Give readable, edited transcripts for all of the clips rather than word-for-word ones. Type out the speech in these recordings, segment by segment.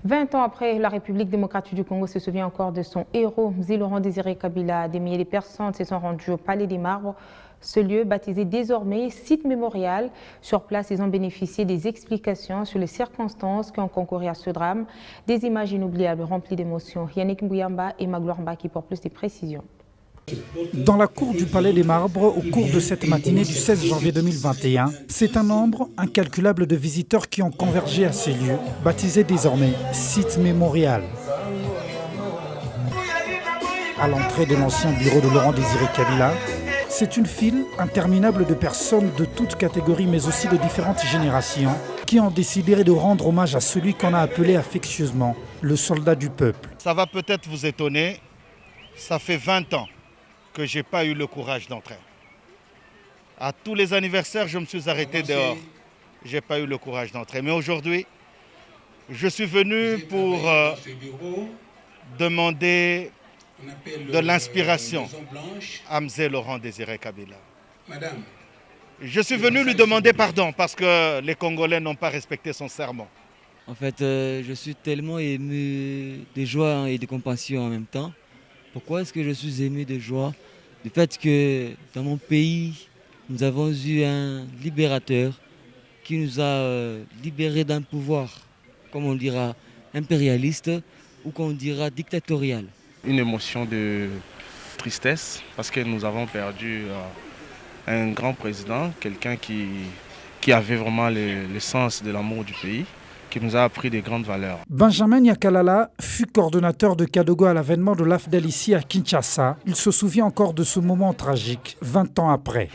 20 ans après, la République démocratique du Congo se souvient encore de son héros, Laurent Désiré Kabila. Des milliers de personnes se sont rendues au Palais des Marbres. Ce lieu, baptisé désormais site mémorial, sur place, ils ont bénéficié des explications sur les circonstances qui ont concouru à ce drame. Des images inoubliables remplies d'émotions. Yannick Mbouyamba et Magloire Mbaki pour plus de précisions. Dans la cour du Palais des Marbres, au cours de cette matinée du 16 janvier 2021, c'est un nombre incalculable de visiteurs qui ont convergé à ces lieux, baptisés désormais site mémorial. À l'entrée de l'ancien bureau de Laurent Désiré Kabila, c'est une file interminable de personnes de toutes catégories, mais aussi de différentes générations, qui ont décidé de rendre hommage à celui qu'on a appelé affectueusement le soldat du peuple. Ça va peut-être vous étonner, ça fait 20 ans que je n'ai pas eu le courage d'entrer. À tous les anniversaires, je me suis arrêté dehors. Je n'ai pas eu le courage d'entrer. Mais aujourd'hui, je suis venu pour demander de l'inspiration à M. Laurent Désiré Kabila. Je suis venu lui demander pardon parce que les Congolais n'ont pas respecté son serment. En fait, je suis tellement ému de joie et de compassion en même temps. Pourquoi est-ce que je suis ému de joie? Du fait que dans mon pays, nous avons eu un libérateur qui nous a libérés d'un pouvoir, comme on dira, impérialiste ou qu'on dira dictatorial. Une émotion de tristesse parce que nous avons perdu un grand président, quelqu'un qui avait vraiment le sens de l'amour du pays, qui nous a appris des grandes valeurs. Benjamin Nyakalala fut coordonnateur de Kadogo à l'avènement de l'AFDEL ici à Kinshasa. Il se souvient encore de ce moment tragique, 20 ans après.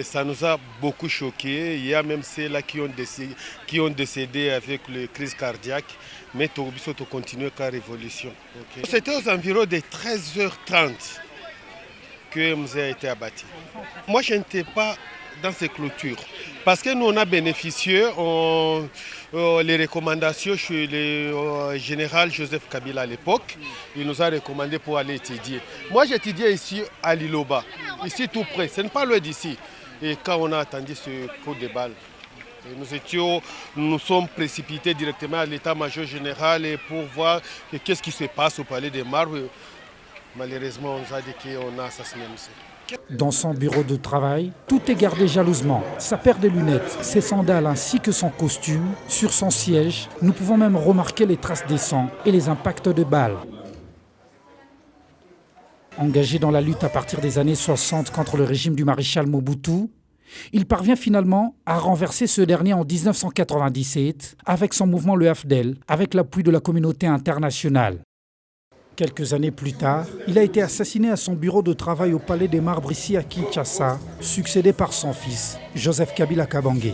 Ça nous a beaucoup choqués. Il y a même ceux-là qui ont décédé avec la crise cardiaque. Mais Togobiso a continué car révolution. Okay. C'était aux environs de 13h30 que Mzee a été abattu. Moi, je n'étais pas dans ces clôtures. Parce que nous, on a bénéficié les recommandations chez le général Joseph Kabila à l'époque. Il nous a recommandé pour aller étudier. Moi, j'étudiais ici à Liloba, ici tout près. Ce n'est pas loin d'ici. Et quand on a attendu ce coup de balle, nous sommes précipités directement à l'état-major général pour voir qu'est-ce qui se passe au Palais des Marbres. Malheureusement, on nous a dit qu'on a assassiné M. Dans son bureau de travail, tout est gardé jalousement. Sa paire de lunettes, ses sandales ainsi que son costume. Sur son siège, nous pouvons même remarquer les traces des sangs et les impacts de balles. Engagé dans la lutte à partir des années 60 contre le régime du maréchal Mobutu, il parvient finalement à renverser ce dernier en 1997 avec son mouvement le AFDEL, avec l'appui de la communauté internationale. Quelques années plus tard, il a été assassiné à son bureau de travail au Palais des Marbres ici à Kinshasa, succédé par son fils, Joseph Kabila Kabange.